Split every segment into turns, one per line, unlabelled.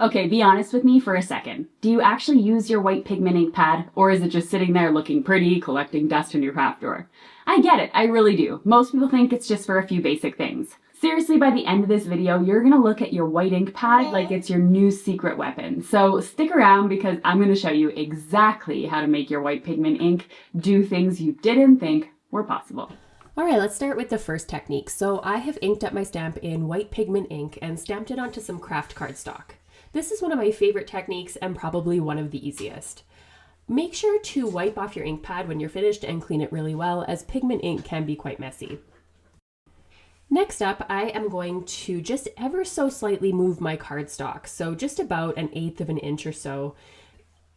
Okay, be honest with me for a second. Do you actually use your white pigment ink pad, or is it just sitting there looking pretty, collecting dust in your craft drawer? I get it, I really do. Most people think it's just for a few basic things. Seriously, by the end of this video, you're gonna look at your white ink pad like it's your new secret weapon. So stick around because I'm gonna show you exactly how to make your white pigment ink do things you didn't think were possible.
All right, let's start with the first technique. So I have inked up my stamp in white pigment ink and stamped it onto some craft cardstock. This is one of my favorite techniques and probably one of the easiest. Make sure to wipe off your ink pad when you're finished and clean it really well, as pigment ink can be quite messy. Next up, I am going to just ever so slightly move my cardstock, so just about 1/8 of an inch or so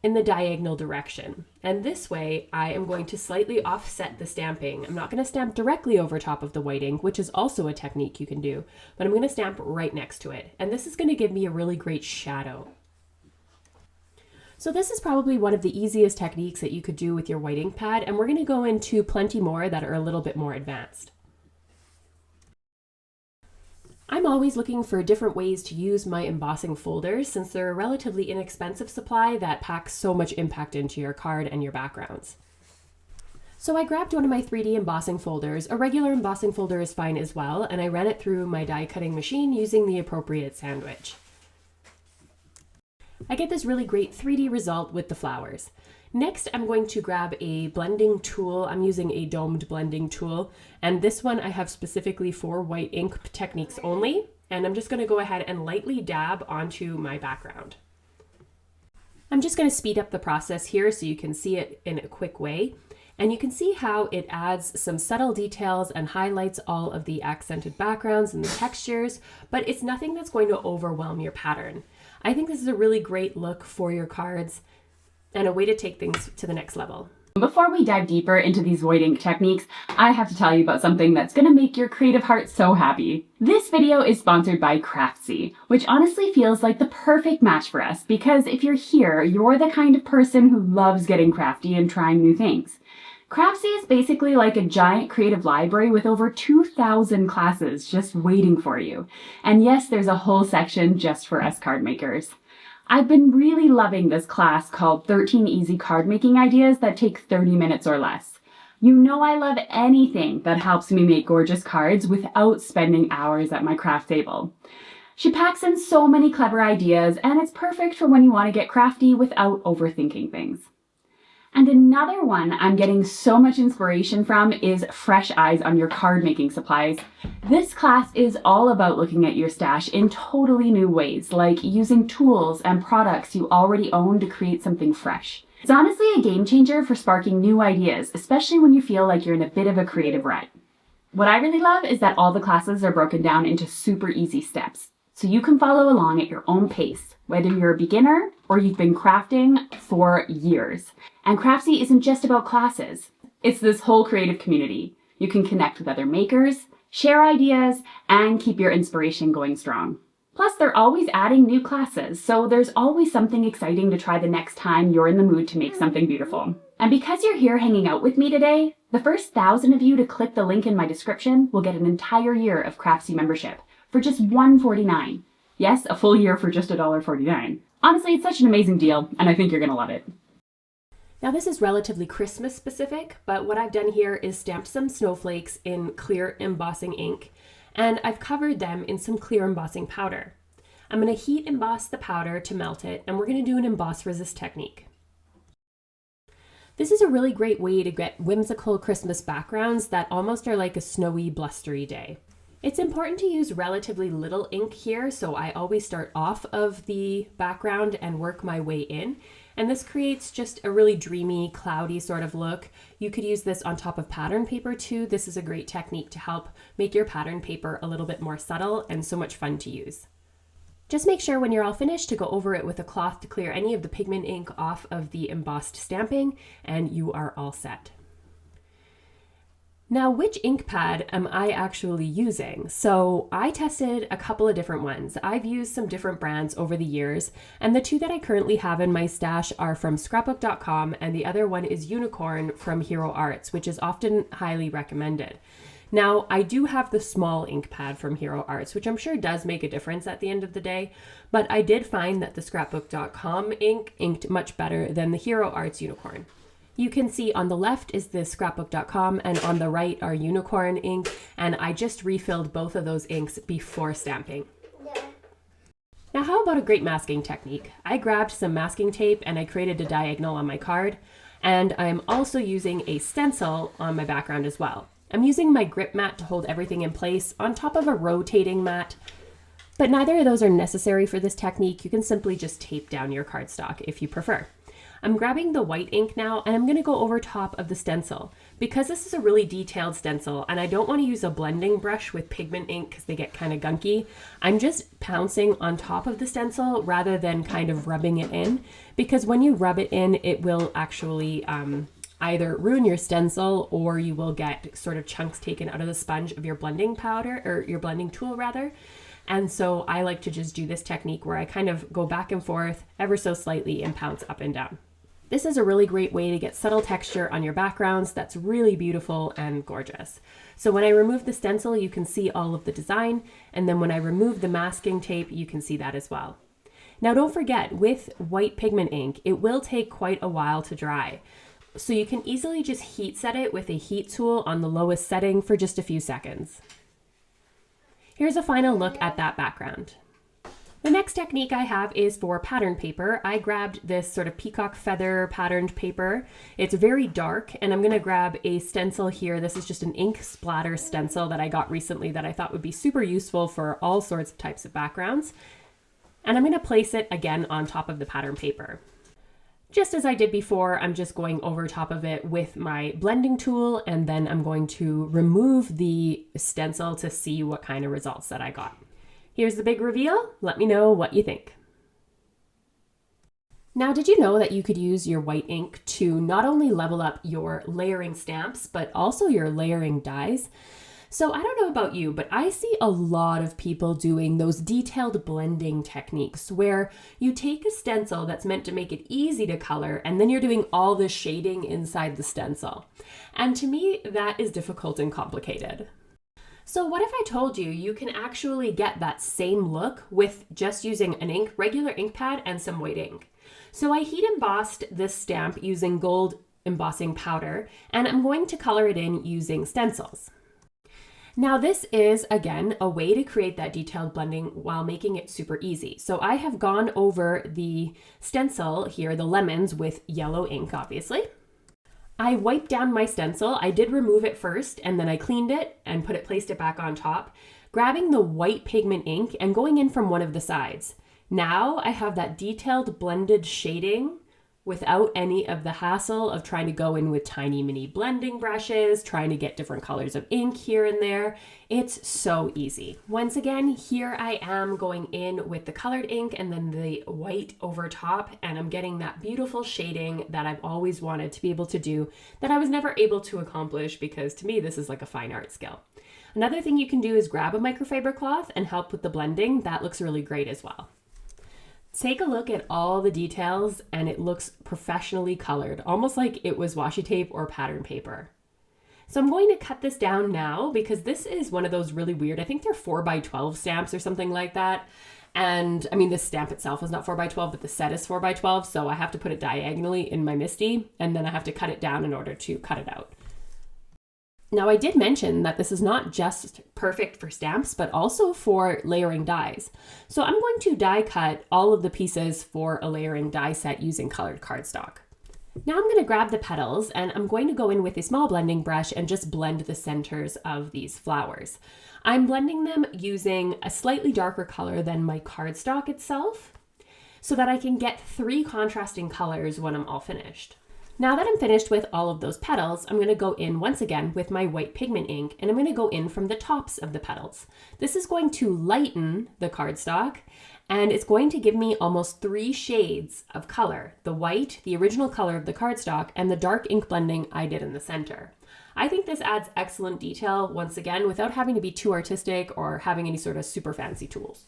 in the diagonal direction. And this way, I am going to slightly offset the stamping. I'm not going to stamp directly over top of the white ink, which is also a technique you can do, but I'm going to stamp right next to it. And this is going to give me a really great shadow. So this is probably one of the easiest techniques that you could do with your white ink pad, and we're going to go into plenty more that are a little bit more advanced. I'm always looking for different ways to use my embossing folders since they're a relatively inexpensive supply that packs so much impact into your card and your backgrounds. So I grabbed one of my 3D embossing folders. A regular embossing folder is fine as well, and I ran it through my die cutting machine using the appropriate sandwich. I get this really great 3D result with the flowers. Next, I'm going to grab a blending tool. I'm using a domed blending tool, and this one I have specifically for white ink techniques only, and I'm just going to go ahead and lightly dab onto my background. I'm just going to speed up the process here so you can see it in a quick way, and you can see how it adds some subtle details and highlights all of the accented backgrounds and the textures, but it's nothing that's going to overwhelm your pattern. I think this is a really great look for your cards and a way to take things to the next level.
Before we dive deeper into these white ink techniques, I have to tell you about something that's gonna make your creative heart so happy. This video is sponsored by Craftsy, which honestly feels like the perfect match for us because if you're here, you're the kind of person who loves getting crafty and trying new things. Craftsy is basically like a giant creative library with over 2,000 classes just waiting for you. And yes, there's a whole section just for us card makers. I've been really loving this class called 13 Easy Card Making Ideas that take 30 minutes or less. You know I love anything that helps me make gorgeous cards without spending hours at my craft table. She packs in so many clever ideas, and it's perfect for when you want to get crafty without overthinking things. And another one I'm getting so much inspiration from is Fresh Eyes on Your Card Making Supplies. This class is all about looking at your stash in totally new ways, like using tools and products you already own to create something fresh. It's honestly a game changer for sparking new ideas, especially when you feel like you're in a bit of a creative rut. What I really love is that all the classes are broken down into super easy steps, so you can follow along at your own pace, whether you're a beginner or you've been crafting for years. And Craftsy isn't just about classes. It's this whole creative community. You can connect with other makers, share ideas, and keep your inspiration going strong. Plus, they're always adding new classes, so there's always something exciting to try the next time you're in the mood to make something beautiful. And because you're here hanging out with me today, the first 1,000 of you to click the link in my description will get an entire year of Craftsy membership for just $149. Yes, a full year for just $1.49. Honestly, it's such an amazing deal, and I think you're gonna love it.
Now this is relatively Christmas specific, but what I've done here is stamped some snowflakes in clear embossing ink, and I've covered them in some clear embossing powder. I'm going to heat emboss the powder to melt it, and we're going to do an emboss resist technique. This is a really great way to get whimsical Christmas backgrounds that almost are like a snowy, blustery day. It's important to use relatively little ink here, so I always start off of the background and work my way in. And this creates just a really dreamy, cloudy sort of look. You could use this on top of pattern paper too. This is a great technique to help make your pattern paper a little bit more subtle and so much fun to use. Just make sure when you're all finished to go over it with a cloth to clear any of the pigment ink off of the embossed stamping, and you are all set. Now, which ink pad am I actually using? So I tested a couple of different ones. I've used some different brands over the years, and the two that I currently have in my stash are from scrapbook.com, and the other one is Unicorn from Hero Arts, which is often highly recommended. Now, I do have the small ink pad from Hero Arts, which I'm sure does make a difference at the end of the day, but I did find that the scrapbook.com ink inked much better than the Hero Arts Unicorn. You can see on the left is the scrapbook.com and on the right are Unicorn ink, and I just refilled both of those inks before stamping. Now, how about a great masking technique? I grabbed some masking tape and I created a diagonal on my card, and I'm also using a stencil on my background as well. I'm using my grip mat to hold everything in place on top of a rotating mat, but neither of those are necessary for this technique. You can simply just tape down your cardstock if you prefer. I'm grabbing the white ink now and I'm going to go over top of the stencil. Because this is a really detailed stencil and I don't want to use a blending brush with pigment ink because they get kind of gunky, I'm just pouncing on top of the stencil rather than kind of rubbing it in, because when you rub it in, it will actually either ruin your stencil or you will get sort of chunks taken out of the sponge of your blending powder, or your blending tool rather. And so I like to just do this technique where I kind of go back and forth ever so slightly and pounce up and down. This is a really great way to get subtle texture on your backgrounds that's really beautiful and gorgeous. So when I remove the stencil, you can see all of the design, and then when I remove the masking tape, you can see that as well. Now don't forget, with white pigment ink, it will take quite a while to dry. So you can easily just heat set it with a heat tool on the lowest setting for just a few seconds. Here's a final look at that background. The next technique I have is for pattern paper. I grabbed this sort of peacock feather patterned paper. It's very dark, and I'm going to grab a stencil here. This is just an ink splatter stencil that I got recently that I thought would be super useful for all sorts of types of backgrounds. And I'm going to place it again on top of the pattern paper. Just as I did before, I'm just going over top of it with my blending tool, and then I'm going to remove the stencil to see what kind of results that I got. Here's the big reveal. Let me know what you think. Now, did you know that you could use your white ink to not only level up your layering stamps, but also your layering dies? So I don't know about you, but I see a lot of people doing those detailed blending techniques where you take a stencil that's meant to make it easy to color, and then you're doing all the shading inside the stencil. And to me, that is difficult and complicated. So what if I told you you can actually get that same look with just using an regular ink pad and some white ink? So I heat embossed this stamp using gold embossing powder, and I'm going to color it in using stencils. Now this is, again, a way to create that detailed blending while making it super easy. So I have gone over the stencil here, the lemons, with yellow ink, obviously. I wiped down my stencil. I did remove it first, and then I cleaned it and placed it back on top, grabbing the white pigment ink and going in from one of the sides. Now I have that detailed blended shading without any of the hassle of trying to go in with tiny mini blending brushes, trying to get different colors of ink here and there. It's so easy. Once again, here I am going in with the colored ink and then the white over top, and I'm getting that beautiful shading that I've always wanted to be able to do that I was never able to accomplish, because to me, this is like a fine art skill. Another thing you can do is grab a microfiber cloth and help with the blending. That looks really great as well. Take a look at all the details, and it looks professionally colored, almost like it was washi tape or pattern paper. So I'm going to cut this down now because this is one of those really weird, I think they're 4x12 stamps or something like that. And I mean, this stamp itself is not 4x12, but the set is 4x12. So I have to put it diagonally in my Misti, and then I have to cut it down in order to cut it out. Now, I did mention that this is not just perfect for stamps, but also for layering dies. So I'm going to die cut all of the pieces for a layering die set using colored cardstock. Now I'm going to grab the petals, and I'm going to go in with a small blending brush and just blend the centers of these flowers. I'm blending them using a slightly darker color than my cardstock itself, so that I can get 3 contrasting colors when I'm all finished. Now that I'm finished with all of those petals, I'm going to go in once again with my white pigment ink, and I'm going to go in from the tops of the petals. This is going to lighten the cardstock, and it's going to give me almost 3 shades of color: the white, the original color of the cardstock, and the dark ink blending I did in the center. I think this adds excellent detail, once again, without having to be too artistic or having any sort of super fancy tools.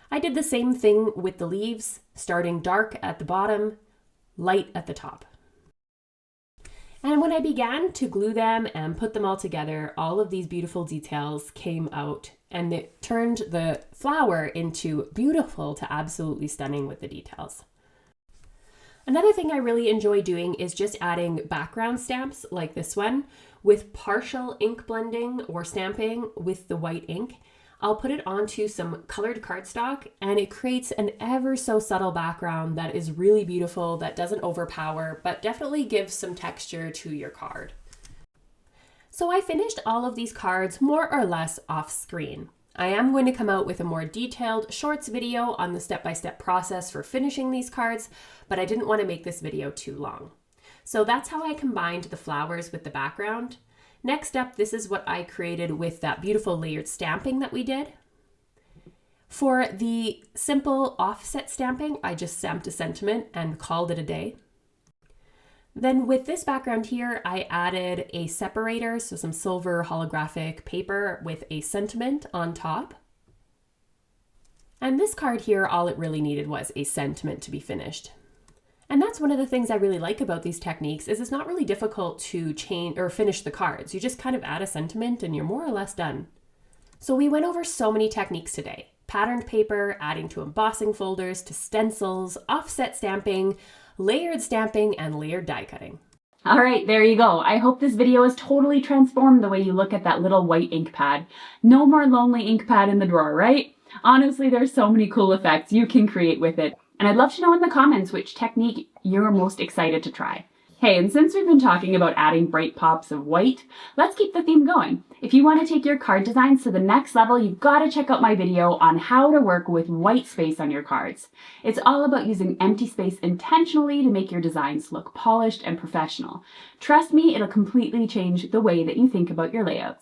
I did the same thing with the leaves, starting dark at the bottom, light at the top. And when I began to glue them and put them all together, all of these beautiful details came out, and it turned the flower into beautiful to absolutely stunning with the details. Another thing I really enjoy doing is just adding background stamps like this one with partial ink blending or stamping with the white ink. I'll put it onto some colored cardstock and it creates an ever so subtle background that is really beautiful, that doesn't overpower, but definitely gives some texture to your card. So I finished all of these cards more or less off screen. I am going to come out with a more detailed shorts video on the step-by-step process for finishing these cards, but I didn't want to make this video too long. So that's how I combined the flowers with the background. Next up, this is what I created with that beautiful layered stamping that we did. For the simple offset stamping, I just stamped a sentiment and called it a day. Then with this background here, I added a separator, so some silver holographic paper with a sentiment on top. And this card here, all it really needed was a sentiment to be finished. And that's one of the things I really like about these techniques is it's not really difficult to change or finish the cards. You just kind of add a sentiment and you're more or less done. So we went over so many techniques today. Patterned paper, adding to embossing folders, to stencils, offset stamping, layered stamping, and layered die cutting.
All right, there you go. I hope this video has totally transformed the way you look at that little white ink pad. No more lonely ink pad in the drawer, right? Honestly, there's so many cool effects you can create with it. And I'd love to know in the comments which technique you're most excited to try. Hey, and since we've been talking about adding bright pops of white, let's keep the theme going. If you want to take your card designs to the next level, you've got to check out my video on how to work with white space on your cards. It's all about using empty space intentionally to make your designs look polished and professional. Trust me, it'll completely change the way that you think about your layouts.